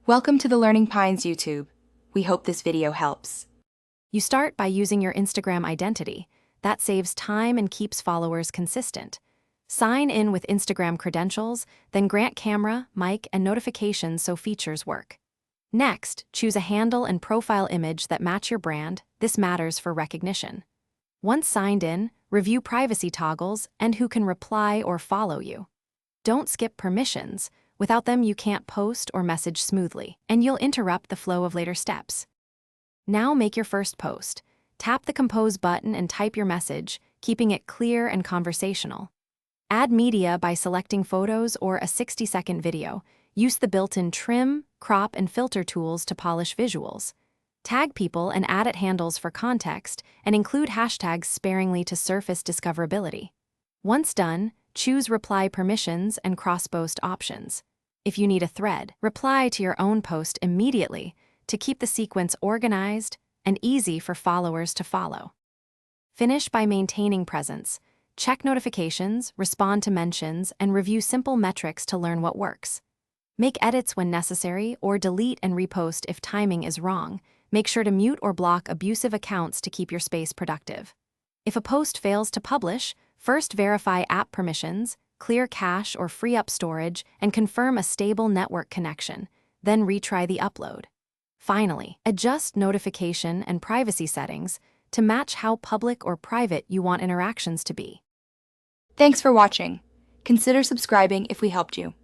Welcome to the Learning Pines YouTube. We hope this video helps. You start by using your Instagram identity. That saves time and keeps followers consistent. Sign in with Instagram credentials, then grant camera, mic, and notifications so features work. Next, choose a handle and profile image that match your brand. This matters for recognition. Once signed in, review privacy toggles and who can reply or follow you. Don't skip permissions. Without them, you can't post or message smoothly, and you'll interrupt the flow of later steps. Now make your first post. Tap the Compose button and type your message, keeping it clear and conversational. Add media by selecting photos or a 60-second video. Use the built-in trim, crop, and filter tools to polish visuals. Tag people and add at handles for context, and include hashtags sparingly to surface discoverability. Once done, choose reply permissions and cross-post options. If you need a thread, reply to your own post immediately to keep the sequence organized and easy for followers to follow. Finish by maintaining presence. Check notifications, respond to mentions, and review simple metrics to learn what works. Make edits when necessary or delete and repost if timing is wrong. Make sure to mute or block abusive accounts to keep your space productive. If a post fails to publish, first verify app permissions, clear cache or free up storage, and confirm a stable network connection. Then retry the upload. Finally, adjust notification and privacy settings to match how public or private you want interactions to be. Thanks for watching. Consider subscribing if we helped you.